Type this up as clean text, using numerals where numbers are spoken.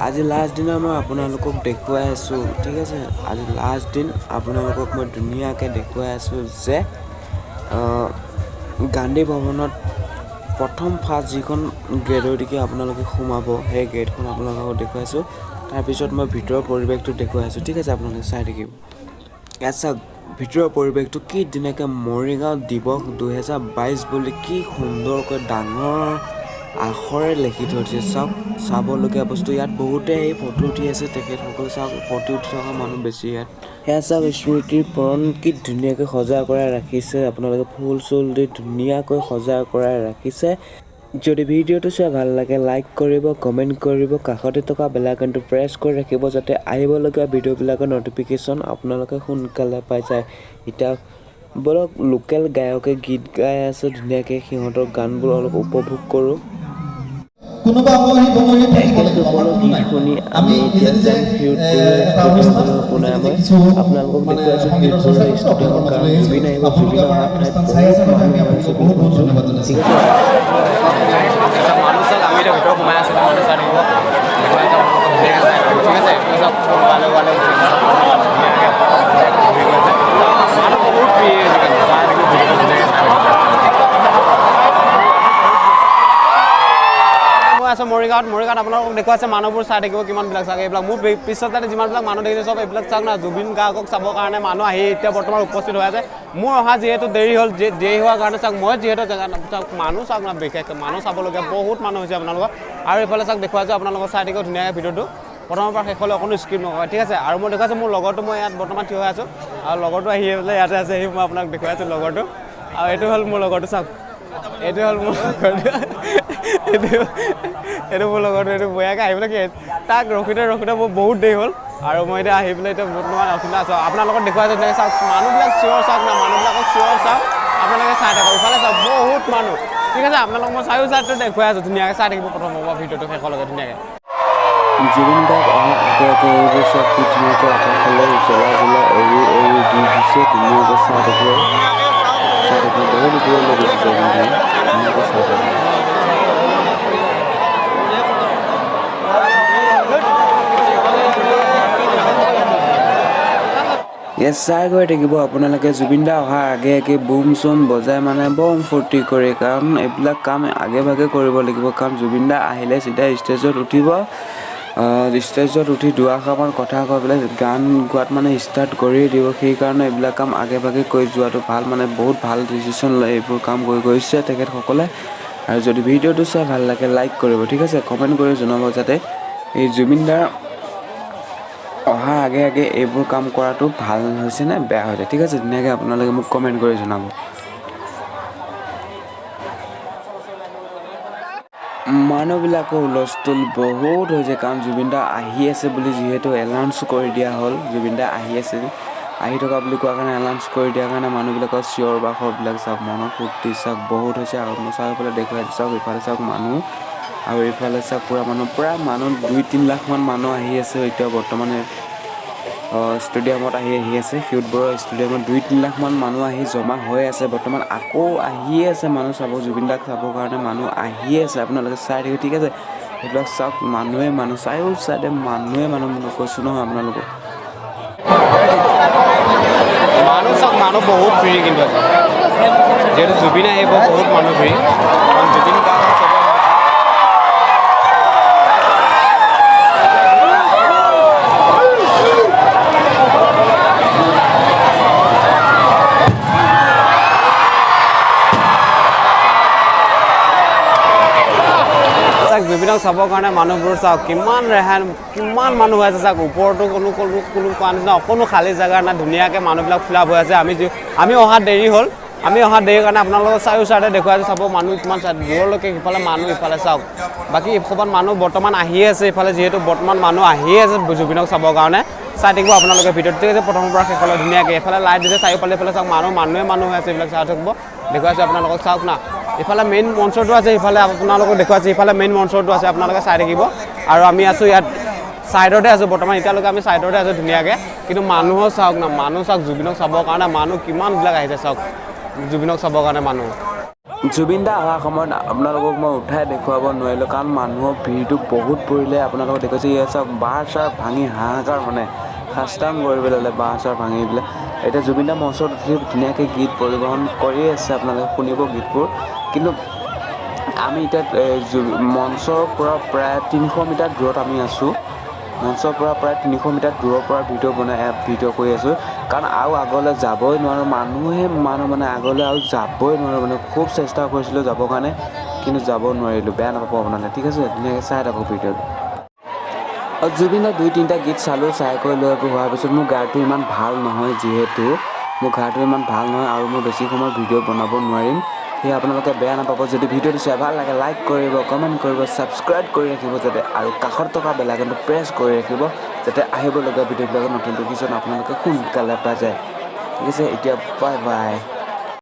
আজি লাষ্ট দিনা মই আপোনালোকক দেখুৱাই আছোঁ ঠিক আছে আজি লাষ্ট দিন আপোনালোকক মই ধুনীয়াকৈ দেখুৱাই আছোঁ যে গান্ধী ভৱনত প্ৰথম ফাৰ্ষ্ট যিখন গেটৰ দিকে আপোনালোকে সোমাব সেই গেটখন আপোনালোকক দেখুৱাইছোঁ তাৰপিছত মই ভিতৰৰ পৰিৱেশটো দেখুৱাই আছোঁ ঠিক আছে আপোনালোকে চাই থাকিব ইয়াত চাওক ভিতৰৰ পৰিৱেশটো কি ধুনীয়াকৈ মৰিগাঁও দিৱস 2022 বুলি কি সুন্দৰকৈ ডাঙৰ আখৰে লিখি থৈ দিছে চাওক চাবলগীয়া বস্তু ইয়াত বহুতে এই ফটো উঠি আছে তেখেতসকলে চাওক ফটো উঠি থকা মানুহ বেছি ইয়াত সেয়া চাওক স্মৃতিৰ পৰণ কি ধুনীয়াকৈ সজাই কৰাই ৰাখিছে আপোনালোকে ফুল চুল দি ধুনীয়াকৈ সজাই কৰাই ৰাখিছে যদি ভিডিঅ'টো চাই ভাল লাগে লাইক কৰিব কমেণ্ট কৰিব কাষতে থকা বেল আইকনটো প্ৰেছ কৰি ৰাখিব যাতে আহিবলগীয়া ভিডিঅ'বিলাকৰ ন'টিফিকেশ্যন আপোনালোকে সোনকালে পাই যায় এতিয়া বলক লোকেল গায়কে গীত গাই আছে ধুনীয়াকৈ সিহঁতৰ গানবোৰ অলপ উপভোগ কৰোঁ কোনোবা মই বঙৰি সকলো গীত শুনি আমি এতিয়া যাম আপোনালোকক দেখুৱাই আছোঁ ফিউটপুৰৰ ষ্টুডিঅ'ৰ কাৰণ জুবিন আহিব জুবিন অহা ঠাইত বহুত মানুহ হৈছে বুলি কৈছোঁ ঠিক আছে মানুহ চাওক আমি এতিয়া ভিতৰত সোমাই আছোঁ মানুহ চাই থাকিব ঠিক আছে আছে মৰিগাঁৱত আপোনালোকক দেখুৱাইছে মানুহবোৰ চাই থাকিব কিমানবিলাক চাগে এইবিলাক মোৰ পিছত যিমানবিলাক মানুহ দেখিছে চব এইবিলাক চাওক না জুবিন গাৰ্গক চাবৰ কাৰণে মানুহ আহি এতিয়া বৰ্তমান উপস্থিত হৈ আছে মোৰ অহা যিহেতু দেৰি হ'ল দেৰি হোৱাৰ কাৰণে চাওক মই যিহেতু জেগা চাওক মানুহ চাওক না বিশেষকৈ মানুহ চাবলগীয়া বহুত মানুহ হৈছে আপোনালোকৰ আৰু এইফালে চাওক দেখুৱাইছোঁ আপোনালোকক চাই থাকিব ধুনীয়াকৈ ভিডিঅ'টো প্ৰথমৰ পৰা শেষলৈ অকণো স্ক্ৰীপ নকৰে ঠিক আছে আৰু মই দেখুৱাইছোঁ মোৰ লগৰটো মই ইয়াত বৰ্তমান থিয় হৈ আছোঁ আৰু লগৰটো আহি পেলাই ইয়াতে আছে আহি মই আপোনাক দেখুৱাইছোঁ লগৰটো আৰু এইটো হ'ল মোৰ লগৰটো চাওক এইটো হ'ল মোৰ লগৰটো এইটো মোৰ লগৰটো এইটো বয়াকৈ আহি পেলাই কি তাক ৰখোতে মোৰ বহুত দেৰি হ'ল আৰু মই এতিয়া আহি পেলাই এতিয়া বৰ্তমান অচিন্তা আছোঁ আপোনালোকক দেখুৱাইছোঁ তেনেকৈ চাওক মানুহবিলাক চিঞৰ চাওক না মানুহবিলাকক চিঞৰ চাওক আপোনালোকে চাই থাকক ইফালে চাওক বহুত মানুহ ঠিক আছে আপোনালোকক মই চাইও চাইটো দেখুৱাই আছোঁ ধুনীয়াকৈ চাই থাকিব প্ৰথমৰ পৰা ভিডিঅ'টো শেষলৈকে ধুনীয়াকৈ জুবিন গাৰ্গ অহা আগে এইবোৰ চব কি ধুনীয়াকৈ আকাশলৈ জ্বলা এৰি দি দিছে ধুনীয়াকৈ চাই থাকিব বহুত দূৰলৈ গৈছে ধুনীয়াকৈ চাই থাকিব ইয়াত চাই গৈ থাকিব আপোনালোকে জুবিন দা অহাৰ আগে বুম চুম বজাই মানে বম ফূৰ্তি কৰে কাৰণ এইবিলাক কাম আগে ভাগে কৰিব লাগিব কাৰণ জুবিন দা আহিলে চিধা ষ্টেজত উঠিব ষ্টেজত উঠি দুআষাৰমান কথা কৈ পেলাই গান গোৱাত মানে ষ্টাৰ্ট কৰিয়ে দিব সেইকাৰণে এইবিলাক কাম আগে ভাগে কৰি যোৱাটো ভাল মানে বহুত ভাল ডিচিশ্যন লয় এইবোৰ কাম গৈছে তেখেতসকলে আৰু যদি ভিডিঅ'টো চাই ভাল লাগে লাইক কৰিব ঠিক আছে কমেণ্ট কৰি জনাব যাতে এই জুবিন দাৰ অহা আগে এইবোৰ কাম কৰাটো ভাল হৈছে নে বেয়া হৈছে ঠিক আছে ধুনীয়াকৈ আপোনালোকে মোক কমেণ্ট কৰি জনাব মানুহবিলাকৰ হুলস্থুল বহুত হৈছে কাৰণ জুবিন দা আহি আছে বুলি যিহেতু এনাউন্স কৰি দিয়া হ'ল জুবিন দা আহি আছে আহি থকা বুলি কোৱাৰ কাৰণে এনাউন্স কৰি দিয়াৰ কাৰণে মানুহবিলাকৰ চিঞৰ বাখৰবিলাক চাওক মনৰ ফূৰ্তি চাওক বহুত হৈছে আৰু মই চাৰিওফালে দেখুৱাই চাওক ইফালে চাওক মানুহ আৰু এইফালে চাওক প্ৰায় মানুহ 2-3 লাখমান মানুহ আহি আছে এতিয়া বৰ্তমানে ষ্টেডিয়ামত আহি আছে ফিউটপুৰৰ ষ্টেডিয়ামত 2-3 লাখমান মানুহ আহি জমা হৈ আছে বৰ্তমান আকৌ আহিয়ে আছে মানুহ চাব জুবিন দাক চাবৰ কাৰণে মানুহ আহিয়ে আছে আপোনালোকে চাই থাকিব ঠিক আছে এইবিলাক চাওক মানুহে চাইও চাইডে মানুহে মই কৈছোঁ নহয় আপোনালোকক মানুহ বহুত ফ্ৰী কিন্তু যিহেতু জুবিন আহিব বহুত মানুহ ফ্ৰী কাৰণ জুবিন জুবিনক চাবৰ কাৰণে মানুহবোৰ চাওক কিমান মানুহ হৈ আছে চাওক ওপৰতো কোনো কোৱা নিচিনা অকণো খালী জেগা নাই ধুনীয়াকৈ মানুহবিলাক ফিলাপ হৈ আছে আমি অহা দেৰি হ'ল আমি অহা দেৰিৰ কাৰণে আপোনালোকৰ চাৰিও চাইডে দেখুৱাইছোঁ চাব মানুহ কিমান চাই দূৰলৈকে সিফালে মানুহ ইফালে চাওক বাকী এইসোপাত মানুহ বৰ্তমান আহিয়ে আছে ইফালে যিহেতু বৰ্তমান মানুহ আহিয়ে আছে জুবিনক চাবৰ কাৰণে চাই থাকিব আপোনালোকে ভিডিঅ'টো ঠিক আছে প্ৰথমৰ পৰা শেষলৈ ধুনীয়াকৈ এইফালে লাইট দিছে চাৰিওফালে এইফালে চাওক মানুহে হৈ আছে এইবিলাক চাই থাকিব দেখুৱাইছোঁ আপোনালোকক চাওক না ইফালে মেইন মঞ্চটো আছে ইফালে আপোনালোকক দেখুৱাইছে ইফালে মেইন মঞ্চটো আছে আপোনালোকে চাই থাকিব আৰু আমি আছোঁ ইয়াত সাইডতে আছো বৰ্তমান এতিয়ালৈকে আমি সাইডতে আছো ধুনীয়াকৈ কিন্তু মানুহৰ চাওক না মানুহ চাওক জুবিনক চাবৰ কাৰণে মানুহ কিমান বিলাক আহিছে চাওক জুবিনক চাবৰ কাৰণে মানুহ জুবিন দা অহা সময়ত আপোনালোকক মই উঠাই দেখুৱাব নোৱাৰিলোঁ কাৰণ মানুহৰ ভিৰটো বহুত পৰিলে আপোনালোকক দেখুৱাইছে ইয়ে চাওক বাঁহ চাৰ ভাঙি হাহাকাৰ মানে সাষ্টাং কৰি পেলালে বাঁহ চাৰ ভাঙি পেলাই এতিয়া জুবিন দা মঞ্চত উঠি ধুনীয়াকৈ গীত পৰিৱেশন কৰিয়ে আছে আপোনালোকে শুনিব গীতবোৰ কিন্তু আমি এতিয়া মঞ্চৰ পৰা প্ৰায় 300 মিটাৰ দূৰত আমি আছোঁ মঞ্চৰ পৰা প্ৰায় 300 মিটাৰ দূৰৰ পৰা ভিডিঅ' কৰি আছোঁ কাৰণ আৰু আগলৈ যাবই নোৱাৰোঁ মানুহ মানে আগলৈ আৰু যাবই নোৱাৰোঁ মানে খুব চেষ্টা কৰিছিলোঁ যাবৰ কাৰণে কিন্তু যাব নোৱাৰিলোঁ বেয়া নাপাব আপোনালোকে ঠিক আছে ধুনীয়াকৈ চাই থাকক ভিডিঅ'টো আৰু জুবিন দা 2-3টা গীত চালোঁ চাই কৰি লৈ হোৱাৰ পিছত মোৰ গাটো ইমান ভাল নহয় যিহেতু মোৰ গাটো ইমান ভাল নহয় আৰু মই বেছি সময় ভিডিঅ' বনাব নোৱাৰিম সেয়ে আপোনালোকে বেয়া নাপাব যদি ভিডিঅ'টো চাই ভাল লাগে লাইক কৰিব কমেণ্ট কৰিব ছাবস্ক্ৰাইব কৰি ৰাখিব যাতে আৰু কাষত থকা বেল আইকনটো প্ৰেছ কৰি ৰাখিব যাতে আহিবলগীয়া ভিডিঅ'বিলাকৰ নতুন ন'টিফিকেশ্যন আপোনালোকে সোনকালে পাই যায় ঠিক আছে এতিয়া বাই বাই